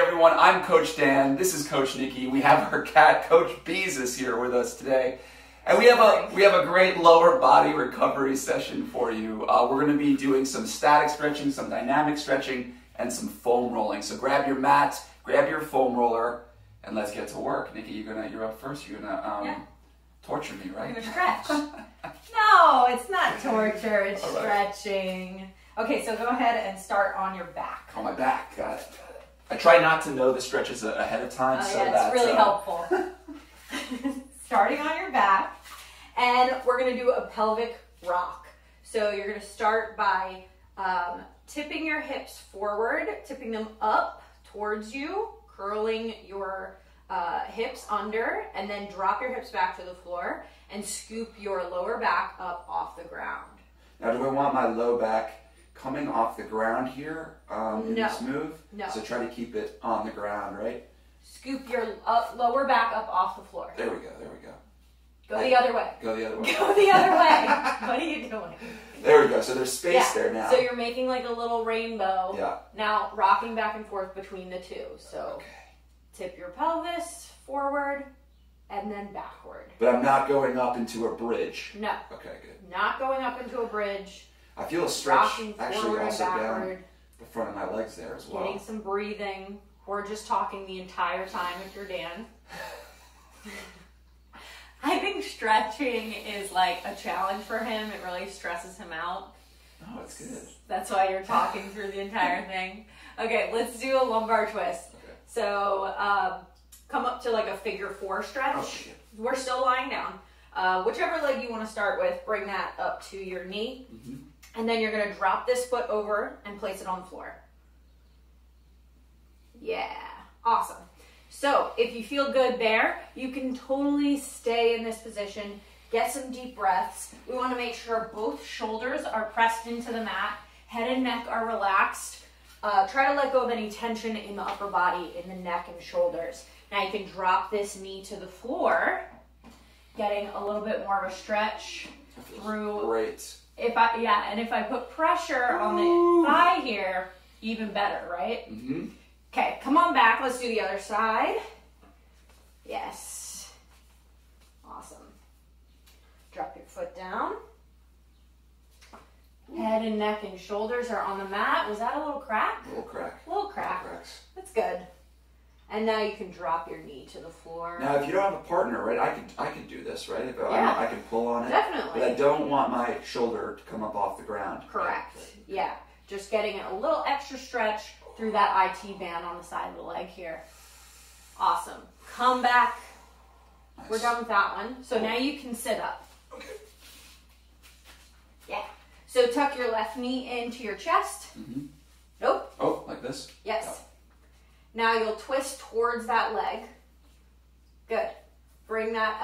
everyone, I'm Coach Dan, this is Coach Nikki. We have our cat, Coach Beezus, here with us today. And we have a great lower body recovery session for you. We're going to be doing some static stretching, some dynamic stretching, and some foam rolling. So grab your mat, grab your foam roller, and let's get to work. Nikki, you're up first. You're gonna torture me, right? You're gonna stretch. No, it's not torture, it's stretching. Okay, so go ahead and start on your back. On my back, got it. I try not to know the stretches ahead of time, so yeah, that's really helpful. Starting on your back, and we're gonna do a pelvic rock. So you're gonna start by tipping your hips forward, tipping them up towards you, curling your hips under, and then drop your hips back to the floor and scoop your lower back up off the ground. Now, do I want my low back coming off the ground here in this move? No. So try to keep it on the ground, right? Scoop your lower back up off the floor. There we go, there we go. Go the other way. Go the other way. Go the other way. What are you doing? There we go. So there's space there now. So you're making like a little rainbow. Yeah. Now rocking back and forth between the two. So tip your pelvis forward and then backward. But I'm not going up into a bridge. No. Okay, good. Not going up into a bridge. I feel a stretch Rocking actually forward also and down backward. the front of my legs there as well. Getting some breathing. We're just talking the entire time if you're Dan. I think stretching is like a challenge for him. It really stresses him out. Oh, it's good. That's why you're talking through the entire thing. Okay, let's do a lumbar twist. Okay. So come up to like a figure 4 stretch. Oh, shit. We're still lying down. Whichever leg you want to start with, bring that up to your knee. Mm-hmm. And then you're going to drop this foot over and place it on the floor. Yeah, awesome. So if you feel good there, you can totally stay in this position. Get some deep breaths. We want to make sure both shoulders are pressed into the mat. Head and neck are relaxed. Try to let go of any tension in the upper body, in the neck and shoulders. Now you can drop this knee to the floor, getting a little bit more of a stretch through. Great. If I put pressure on the thigh here, even better, right? Mm-hmm. Okay, come on back. Let's do the other side. Yes. Awesome. Drop your foot down. Head and neck and shoulders are on the mat. Was that a little crack? A little crack. A little crack. Cracks. That's good. And now you can drop your knee to the floor. Now, if you don't have a partner, right, I could do this, right? I can pull on it. Definitely. But I don't want my shoulder to come up off the ground. Correct. Right? Yeah. Just getting a little extra stretch through that IT band on the side of the leg here. Awesome. Come back. Nice. We're done with that one. So now you can sit up. Okay. Yeah. So tuck your left knee into your chest. Mm-hmm. Nope. Oh, like this? Yes. Oh. Now you'll twist towards that leg. Good. Bring that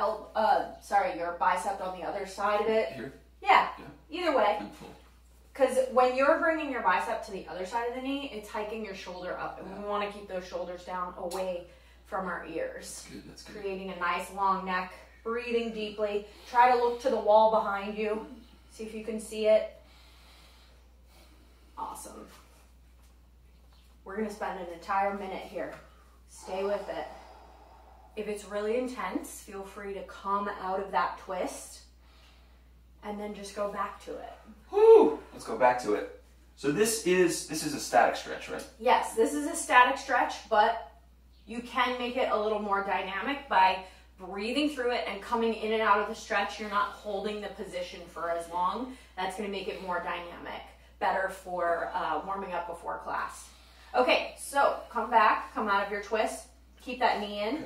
your bicep on the other side of it. Here? Yeah. Either way. And pull. Because when you're bringing your bicep to the other side of the knee, it's hiking your shoulder up. And we want to keep those shoulders down away from our ears. That's good. Creating a nice long neck. Breathing deeply. Try to look to the wall behind you. See if you can see it. Awesome. We're going to spend an entire minute here. Stay with it. If it's really intense, feel free to come out of that twist and then just go back to it. Woo! Let's go back to it. So this is a static stretch, right? Yes, this is a static stretch, but you can make it a little more dynamic by breathing through it and coming in and out of the stretch. You're not holding the position for as long. That's going to make it more dynamic, better for warming up before class. Okay, so come back, come out of your twist, keep that knee in,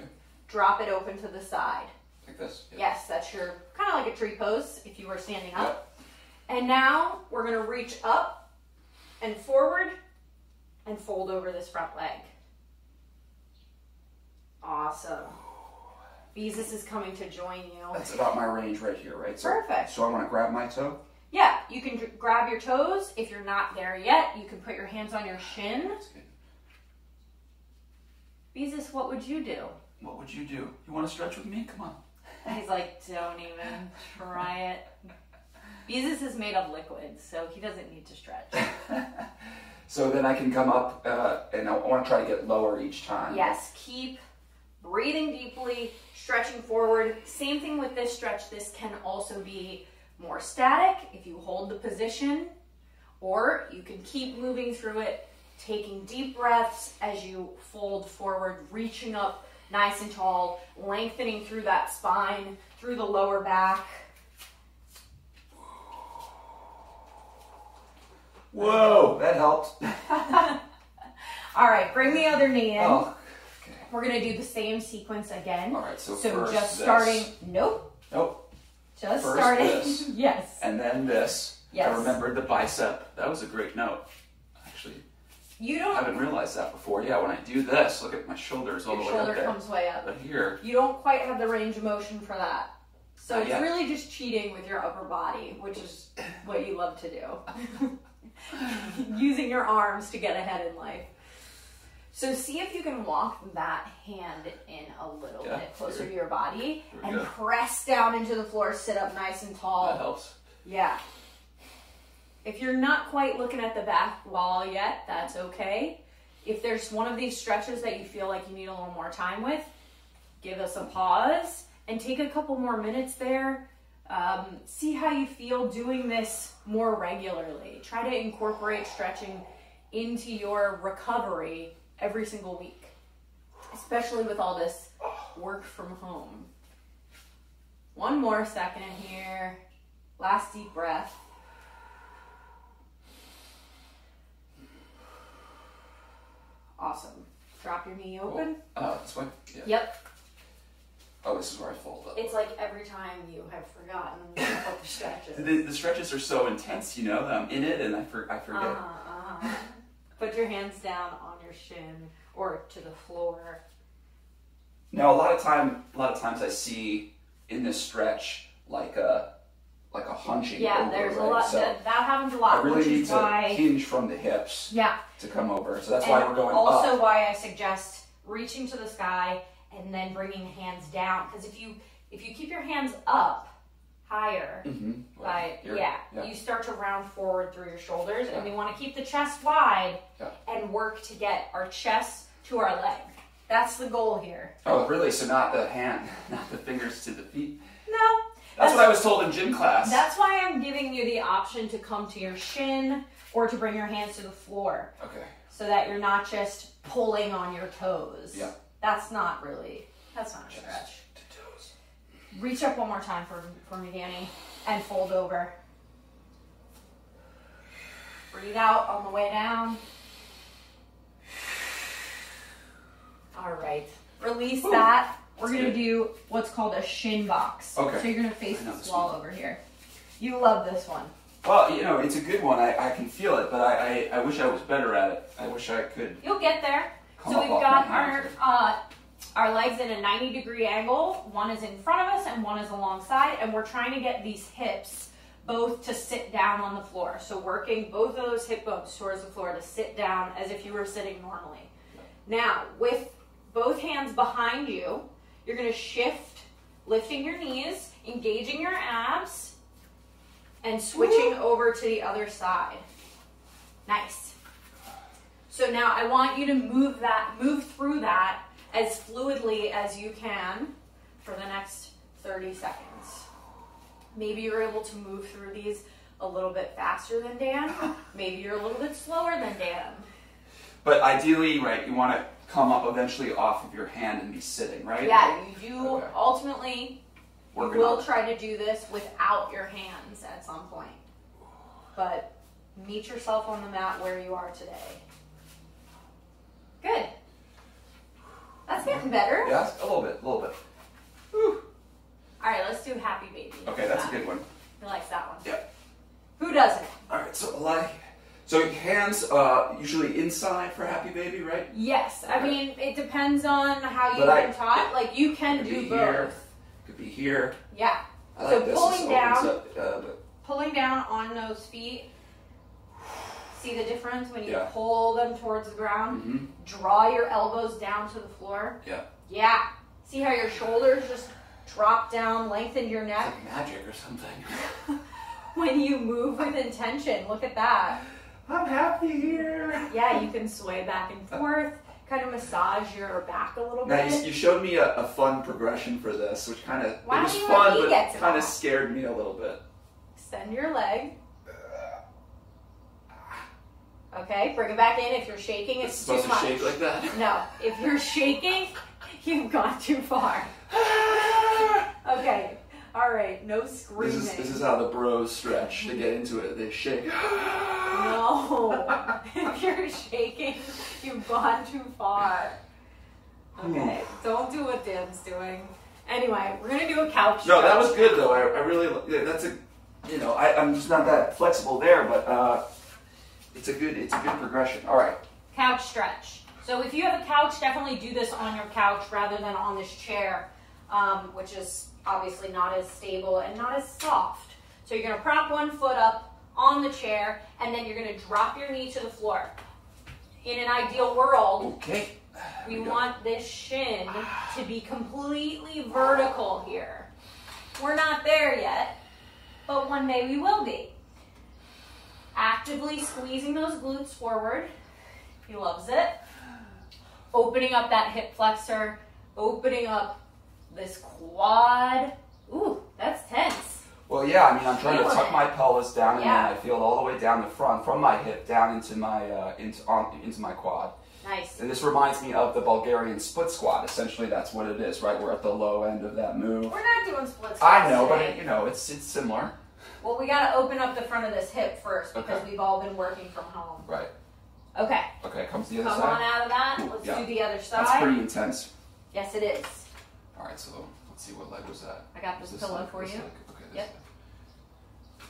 drop it open to the side. Like this? Yep. Yes, that's your, kind of like a tree pose if you were standing up. Yep. And now we're gonna reach up and forward and fold over this front leg. Awesome. Beezus is coming to join you. That's about my range right here, right? So, Perfect. So I want to grab my toe? Yeah, you can grab your toes. If you're not there yet, you can put your hands on your shin. That's good. Beezus, what would you do? What would you do? You want to stretch with me? Come on. He's like, don't even try it. Beezus is made of liquids, so he doesn't need to stretch. So then I can come up and I want to try to get lower each time. Yes, keep breathing deeply, stretching forward. Same thing with this stretch. This can also be more static if you hold the position, or you can keep moving through it, taking deep breaths as you fold forward, reaching up nice and tall, lengthening through that spine, through the lower back. Whoa, that helped. All right, bring the other knee in. Oh, okay. We're gonna do the same sequence again. All right, so just first starting. this. Nope. Just First starting. this. Yes. And then this. Yes. I remembered the bicep. That was a great note. Actually, I haven't realized that before. Yeah, when I do this, look at my shoulders all the way up there. Your shoulder comes way up. But here. You don't quite have the range of motion for that. So Not it's yet. really just cheating with your upper body, which is what you love to do. Using your arms to get ahead in life. So see if you can walk that hand in a little bit closer to your body and press down into the floor, sit up nice and tall. That helps. Yeah. If you're not quite looking at the back wall yet, that's okay. If there's one of these stretches that you feel like you need a little more time with, give us a pause and take a couple more minutes there. See how you feel doing this more regularly. Try to incorporate stretching into your recovery every single week, especially with all this work from home. One more second here. Last deep breath. Awesome. Drop your knee open. Oh, this way? Yeah. Yep. Oh, this is where I fold up. It's like every time you have forgotten what the stretches. The stretches are so intense, you know. I'm in it and I forget. Put your hands down on your shin or to the floor. Now, a lot of times I see in this stretch like a hunching. Yeah, over, there's right? a lot So that happens a lot. I really which need is to why, hinge from the hips. Yeah. To come over. So that's why we're going also up. why I suggest reaching to the sky and then bringing the hands down. Because if you keep your hands up higher, you start to round forward through your shoulders, and we want to keep the chest wide and work to get our chest to our leg. That's the goal here. Oh, really? So not the hand, not the fingers to the feet? No. That's what I was told in gym class. That's why I'm giving you the option to come to your shin or to bring your hands to the floor. Okay. So that you're not just pulling on your toes. Yeah. That's not a stretch. To toes. Reach up one more time for me, Danny, and fold over. Breathe out on the way down. All right. Release that. We're going to do what's called a shin box. Okay. So you're going to face this wall over here. You love this one. Well, you know, it's a good one. I can feel it, but I wish I was better at it. I wish I could. You'll get there. So we've got our legs in a 90-degree angle. One is in front of us and one is alongside, and we're trying to get these hips both to sit down on the floor. So working both of those hip bones towards the floor to sit down as if you were sitting normally. Now, with both hands behind you, you're going to shift, lifting your knees, engaging your abs, and switching over to the other side. Nice. So now I want you to move through that as fluidly as you can for the next 30 seconds. Maybe you're able to move through these a little bit faster than Dan. Maybe you're a little bit slower than Dan. But ideally, right, you want to come up eventually off of your hand and be sitting, right? Yeah, you do. Ultimately, you will try to do this without your hands at some point. But meet yourself on the mat where you are today. Good. That's getting better. Yeah, a little bit. Whew. All right, let's do Happy Baby. Okay, that's a good one. Who likes that one? Yeah. Who doesn't? All right, so hands usually inside for Happy Baby, right? Yes. I mean, it depends on how you've But been taught. Like, you can do both. Here, could be here. Yeah. I like this. Pulling down. Up, Pulling down on those feet. See the difference when you Yeah. pull them towards the ground? Mm-hmm. Draw your elbows down to the floor. Yeah. Yeah. See how your shoulders just drop down, lengthen your neck? It's like magic or something. when you move with intention. Look at that. I'm happy here. Yeah, you can sway back and forth, kind of massage your back a little Now, bit. you showed me a fun progression for this, which kind of, it Why was don't you fun, let me get but to kind of that? scared me a little bit. Extend your leg. Okay, bring it back in. If you're shaking, it's too supposed much. to shake like that? No, if you're shaking, you've gone too far. Okay, all right, no screaming. This is how the bros stretch to get into it. They shake. No, if you're shaking, you've gone too far. Okay, don't do what Dan's doing. Anyway, we're gonna do a couch No, that stretch. was good though. I really, that's a, I'm just not that flexible there, but it's a good progression. All right. Couch stretch. So if you have a couch, definitely do this on your couch rather than on this chair, which is obviously not as stable and not as soft. So you're gonna prop one foot up on the chair, and then you're gonna drop your knee to the floor. In an ideal world, Okay. we want this shin to be completely vertical here. We're not there yet, but one day we will be. Actively squeezing those glutes forward. He loves it. Opening up that hip flexor, opening up this quad. Ooh, that's tense. Well, yeah. I mean, I'm trying to Feeling tuck it. my pelvis down, and Yeah. then I feel it all the way down the front, from my hip down into my into my quad. Nice. And this reminds me of the Bulgarian split squat. Essentially, that's what it is, right? We're at the low end of that move. We're not doing split squats I know, today. but you know, it's similar. Well, we got to open up the front of this hip first because Okay. we've all been working from home. Right. Okay. Okay. Come to the other Come side. on out of that. Cool, Let's yeah. do the other side. That's pretty intense. Yes, it is. All right. So let's see, what leg was that? I got Was this this pillow leg? for This you. leg? Okay. This Yep.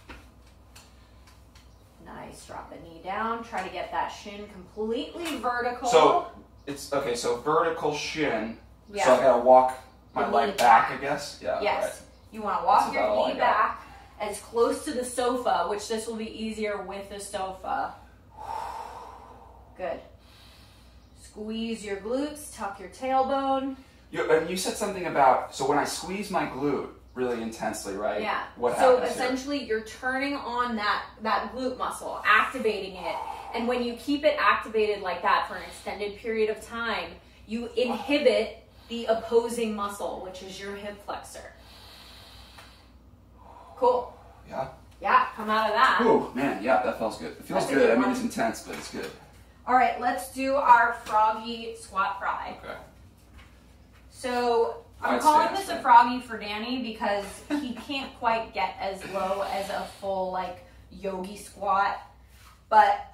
leg. Nice. Drop the knee down. Try to get that shin completely vertical. So it's okay. So vertical shin. Yeah. So I gotta walk my The leg knee back, back. I guess. Yeah. Yes. Right. You want to walk That's your about all I knee got. back as close to the sofa, which this will be easier with the sofa. Good. Squeeze your glutes, tuck your tailbone. You said something about, so when I squeeze my glute really intensely, right? Yeah. What so happens here? essentially you're turning on that glute muscle, activating it. And when you keep it activated like that for an extended period of time, you inhibit the opposing muscle, which is your hip flexor. Cool. Yeah. Yeah, come out of that. Ooh, man, yeah, that feels good. It feels That's a good. good I mean, one. it's intense, but it's good. All right, let's do our froggy squat fry. Okay. So I'm Wide calling stance, this a right? froggy for Danny because he can't quite get as low as a full like yogi squat. But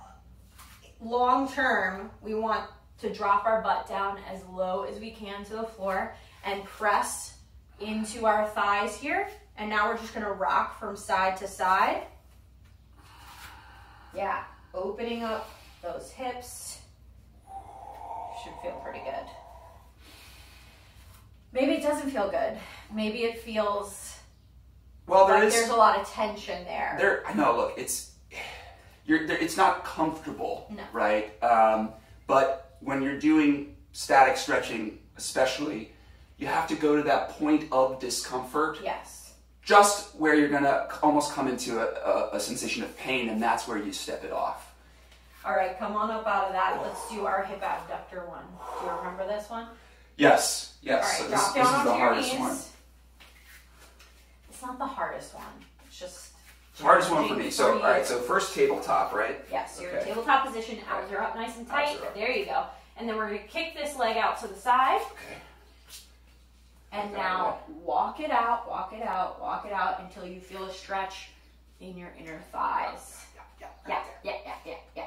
long term, we want to drop our butt down as low as we can to the floor and press into our thighs here. And now we're just gonna rock from side to side. Yeah, opening up those hips. Should feel pretty good. Maybe it doesn't feel good. Maybe it feels Well, like there's a lot of tension there. I know. Look, it's not comfortable, No. right? But when you're doing static stretching, especially, you have to go to that point of discomfort. Yes. Just where you're gonna almost come into a sensation of pain, and that's where you step it off. All right, come on up out of that. Let's do our hip abductor one. Do you remember this one? Yes, All yes. right, So drop this down is the onto your hardest knees. one. It's not the hardest one. It's just The hardest one for me. challenging So, for all right. you. So first tabletop, right? Yes, your Okay. tabletop position. Abs are up nice and tight. Abs are up. There you go. And then we're going to kick this leg out to the side. Okay. And Okay. now walk it out, walk it out, walk it out until you feel a stretch in your inner thighs. Yeah.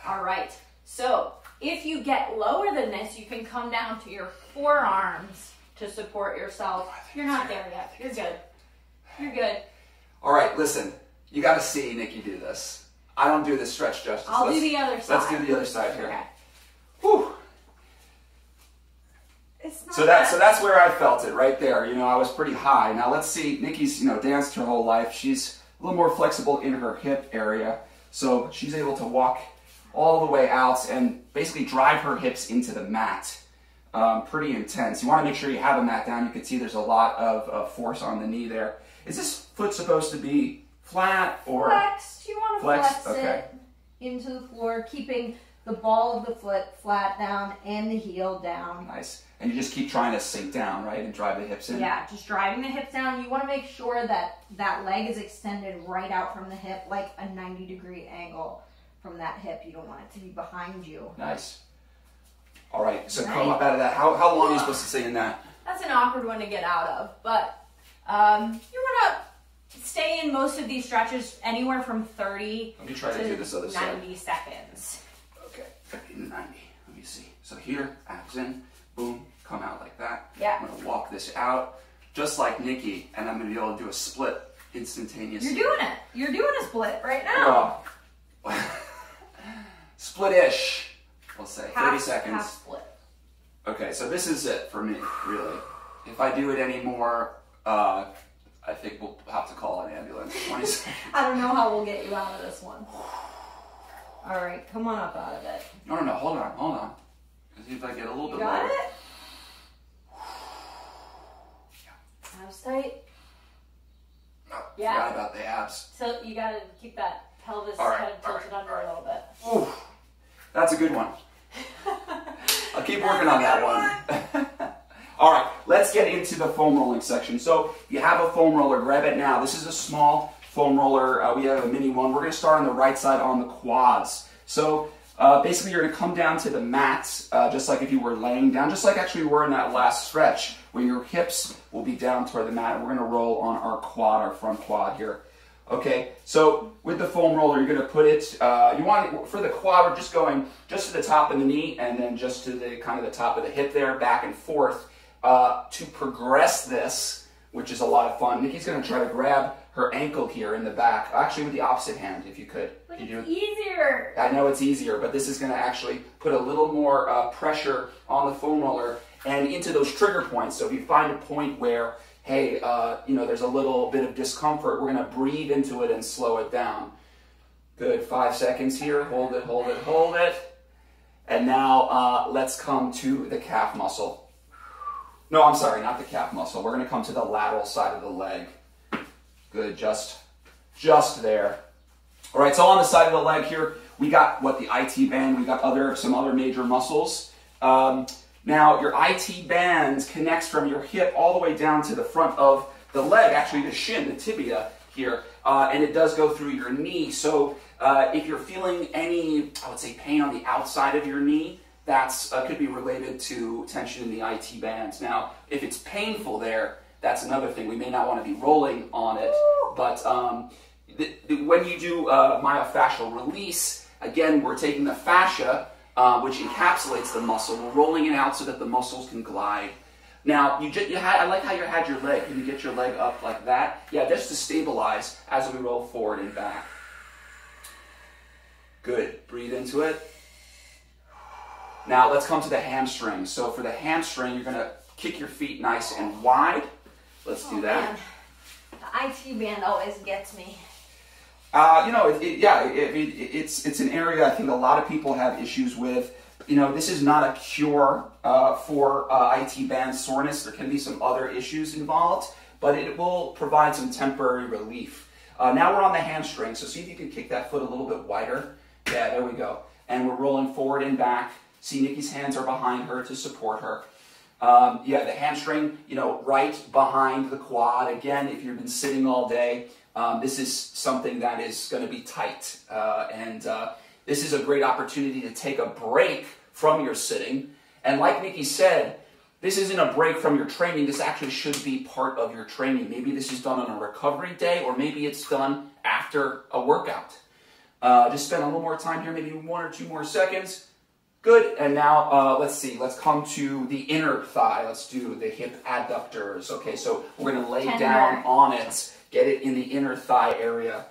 All right. So if you get lower than this, you can come down to your forearms to support yourself. You're not there yet. You're good. You're good. All right. Listen, you got to see Nikki do this. I don't do this stretch justice. I'll do the other side. Let's do the other side here. Okay. Whew. It's not So that's where I felt it right there. You know, I was pretty high. Now let's see. Nikki's danced her whole life. She's a little more flexible in her hip area, so she's able to walk all the way out and basically drive her hips into the mat. Pretty intense. You want to make sure you have a mat down. You can see there's a lot of force on the knee there. Is this foot supposed to be flat or flexed. You want to flex Okay. it into the floor, keeping the ball of the foot flat down and the heel down. Nice. And you just keep trying to sink down, right, and drive the hips in? Yeah, just driving the hips down. You want to make sure that that leg is extended right out from the hip, like a 90-degree angle from that hip. You don't want it to be behind you. Nice. All right, so come up out of that. How long are you supposed to stay in that? That's an awkward one to get out of, but you want to stay in most of these stretches anywhere from 30 Let me try to do this other 90 seconds. Okay, 30 to 90. Let me see. So here, abs in, boom, come out like that. Yeah. I'm going to walk this out just like Nikki, and I'm going to be able to do a split instantaneously. You're doing it. You're doing a split right now. Well, split-ish, we'll say. 30 seconds. Half split. Okay, so this is it for me, really. If I do it anymore, I think we'll have to call an ambulance. 20 seconds. I don't know how we'll get you out of this one. All right, come on up out of it. No, hold on. See if I get a little bit You got lower. it? Abs tight. No, Yeah. forgot about the abs. So you got to keep that pelvis All right, kind of tilted under a little bit. Ooh, that's a good one. I'll keep working on that one. All right, let's get into the foam rolling section. So if you have a foam roller, grab it now. This is a small foam roller. We have a mini one. We're going to start on the right side on the quads. So basically you're going to come down to the mat, just like if you were laying down, just like actually we were in that last stretch, where your hips will be down toward the mat. And we're going to roll on our quad, our front quad here. Okay, so with the foam roller, you're going to put it, you want it, for the quad, we're just going just to the top of the knee and then just to the kind of the top of the hip there, back and forth. To progress this, which is a lot of fun, Nikki's going to try to grab her ankle here in the back, actually with the opposite hand, if you could. But it's easier. I know it's easier, but this is going to actually put a little more pressure on the foam roller and into those trigger points. So if you find a point where, hey, there's a little bit of discomfort, we're going to breathe into it and slow it down. Good, 5 seconds here. Hold it. And now let's come to the calf muscle. No, I'm sorry, not the calf muscle. We're going to come to the lateral side of the leg. Good, just there. All right, so on the side of the leg here, we got the IT band. We got some other major muscles. Now, your IT band connects from your hip all the way down to the front of the leg, actually the shin, the tibia here, and it does go through your knee. So if you're feeling any, I would say, pain on the outside of your knee, that's could be related to tension in the IT bands. Now, if it's painful there, that's another thing. We may not want to be rolling on it, but when you do myofascial release, again, we're taking the fascia, which encapsulates the muscle. We're rolling it out so that the muscles can glide. Now, I like how you had your leg. Can you get your leg up like that? Yeah, just to stabilize as we roll forward and back. Good. Breathe into it. Now, let's come to the hamstring. So for the hamstring, you're going to kick your feet nice and wide. Let's do that. Man. The IT band always gets me. It's an area I think a lot of people have issues with. This is not a cure for IT band soreness. There can be some other issues involved, but it will provide some temporary relief. Now we're on the hamstring, so see if you can kick that foot a little bit wider. Yeah, there we go. And we're rolling forward and back. See, Nikki's hands are behind her to support her. The hamstring, right behind the quad. Again, if you've been sitting all day, this is something that is going to be tight. This is a great opportunity to take a break from your sitting. And like Nikki said, this isn't a break from your training. This actually should be part of your training. Maybe this is done on a recovery day, or maybe it's done after a workout. Just spend a little more time here, maybe 1 or 2 more seconds. Good, and now let's see, let's come to the inner thigh. Let's do the hip adductors. Okay, so we're going to lay down on it, get it in the inner thigh area.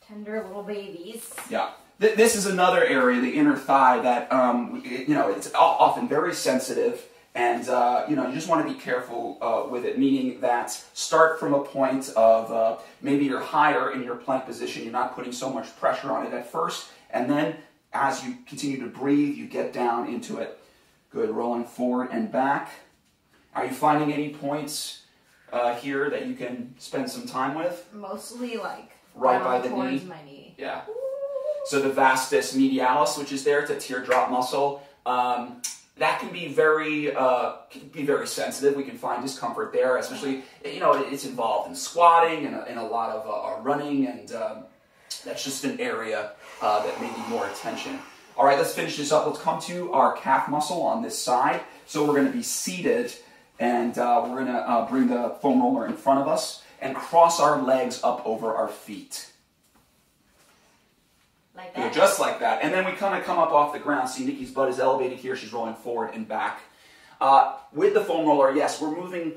Tender little babies. Yeah, this is another area, the inner thigh, that, it's often very sensitive, and, you just want to be careful with it, meaning that start from a point of maybe you're higher in your plank position, you're not putting so much pressure on it at first, and then as you continue to breathe, you get down into it. Good, rolling forward and back. Are you finding any points here that you can spend some time with? Mostly like right by the towards knee. my knee. Yeah. So the vastus medialis, which is there, it's a teardrop muscle. That can be very sensitive. We can find discomfort there, especially, you know, it's involved in squatting and a lot of running, and that's just an area that may need more attention. All right, let's finish this up. Let's come to our calf muscle on this side. So we're going to be seated, and we're going to bring the foam roller in front of us and cross our legs up over our feet. Like that? Just like that. And then we kind of come up off the ground. See, Nikki's butt is elevated here. She's rolling forward and back. With the foam roller, yes, we're moving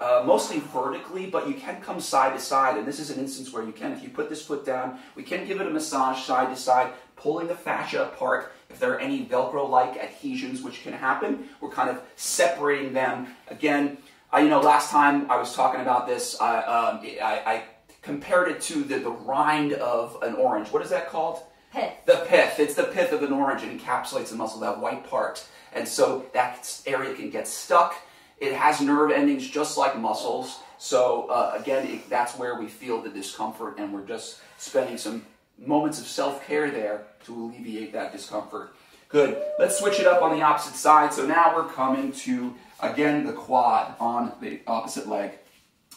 mostly vertically, but you can come side to side. And this is an instance where you can, if you put this foot down, we can give it a massage side to side, pulling the fascia apart. If there are any Velcro-like adhesions, which can happen, we're kind of separating them. Again, you know, last time I was talking about this, I compared it to the rind of an orange. What is that called? Pith. The pith. It's the pith of an orange. It encapsulates the muscle, that white part. And so that area can get stuck. It has nerve endings just like muscles. So again, that's where we feel the discomfort, and we're just spending some moments of self-care there to alleviate that discomfort. Good. Let's switch it up on the opposite side. So now we're coming to, again, the quad on the opposite leg.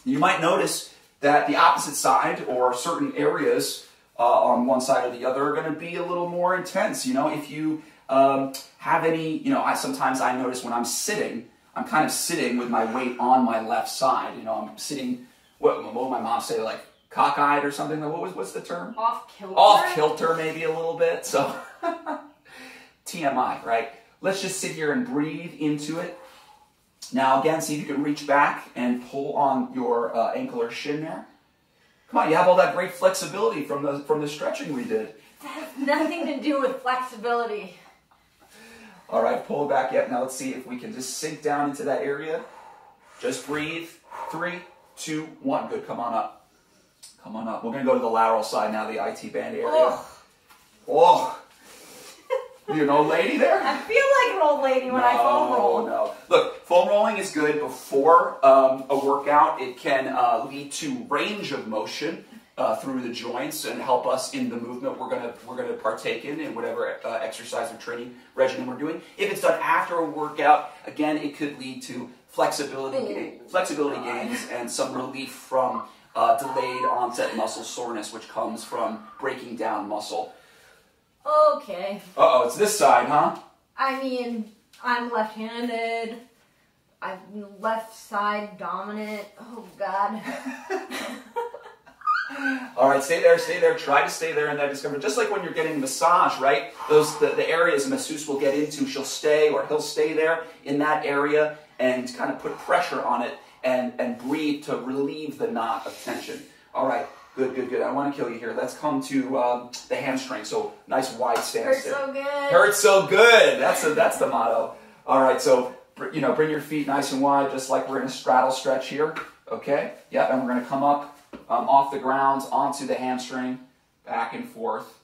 You might notice that the opposite side, or certain areas on one side or the other, are going to be a little more intense. You know, if you have any, you know, sometimes I notice when I'm sitting, I'm kind of sitting with my weight on my left side. You know, I'm sitting, what would my mom say, like cockeyed or something? What's the term? Off kilter? Off kilter, maybe a little bit. So, TMI, right? Let's just sit here and breathe into it. Now again, see if you can reach back and pull on your ankle or shin there. Come on, you have all that great flexibility from the stretching we did. That has nothing to do with flexibility. All right, pull it back yet. Now let's see if we can just sink down into that area. Just breathe. 3, 2, 1. Good, come on up. Come on up. We're going to go to the lateral side now, the IT band area. Oh. You an old lady there? I feel like an old lady when I foam roll. No. Look, foam rolling is good before a workout. It can lead to range of motion through the joints and help us in the movement we're gonna partake in whatever exercise or training regimen we're doing. If it's done after a workout, again, it could lead to flexibility gains and some relief from delayed onset muscle soreness, which comes from breaking down muscle. Okay. Uh-oh, it's this side, huh? I mean, I'm left-handed. I'm left side dominant. Oh, God. All right, stay there. Try to stay there in that discomfort. Just like when you're getting a massage, right? The areas a masseuse will get into, she'll stay or he'll stay there in that area and kind of put pressure on it and breathe to relieve the knot of tension. All right. Good. I don't want to kill you here. Let's come to the hamstring. So nice wide stance there. Hurts so good. Hurts so good. That's the motto. All right. So bring your feet nice and wide, just like we're in a straddle stretch here. Okay. Yep. And we're going to come up off the ground onto the hamstring, back and forth.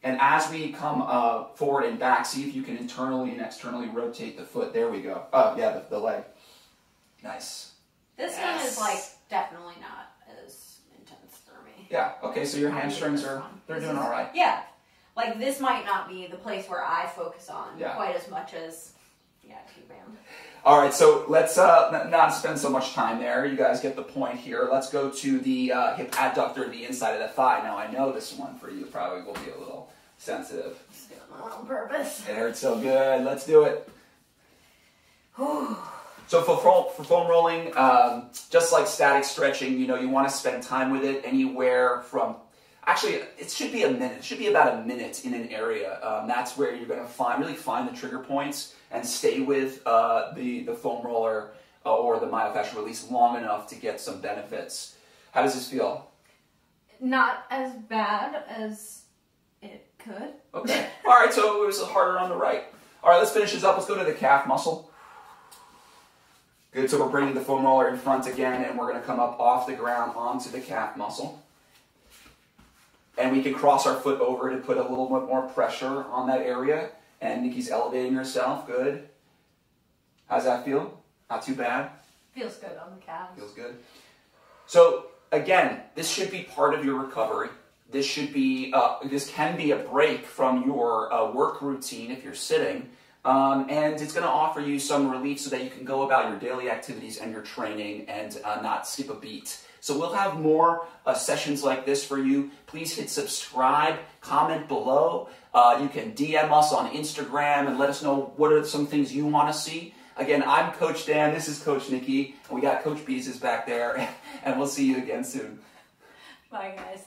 And as we come forward and back, see if you can internally and externally rotate the foot. There we go. Yeah, the leg. Nice. This one is like definitely not as intense for me. Yeah, okay, so your hamstrings they're doing all right. Yeah, like this might not be the place where I focus on quite as much as T-band. All right, so let's not spend so much time there. You guys get the point here. Let's go to the hip adductor, the inside of the thigh. Now, I know this one for you probably will be a little sensitive. Just doing it on purpose. It hurts so good. Let's do it. So for foam rolling, just like static stretching, you want to spend time with it anywhere from, actually, it should be a minute. It should be about a minute in an area. That's where you're going to really find the trigger points and stay with the foam roller or the myofascial release long enough to get some benefits. How does this feel? Not as bad as it could. Okay. All right, so it was harder on the right. All right, let's finish this up. Let's go to the calf muscle. Good, so we're bringing the foam roller in front again, and we're going to come up off the ground onto the calf muscle. And we can cross our foot over to put a little bit more pressure on that area. And Nikki's elevating herself. Good. How's that feel? Not too bad? Feels good on the calves. Feels good. So again, this should be part of your recovery. This should be, this can be a break from your work routine if you're sitting, and it's going to offer you some relief so that you can go about your daily activities and your training and not skip a beat. So we'll have more sessions like this for you. Please hit subscribe, comment below. You can DM us on Instagram and let us know what are some things you want to see. Again, I'm Coach Dan, this is Coach Nikki, and we got Coach Beezus back there, and we'll see you again soon. Bye, guys.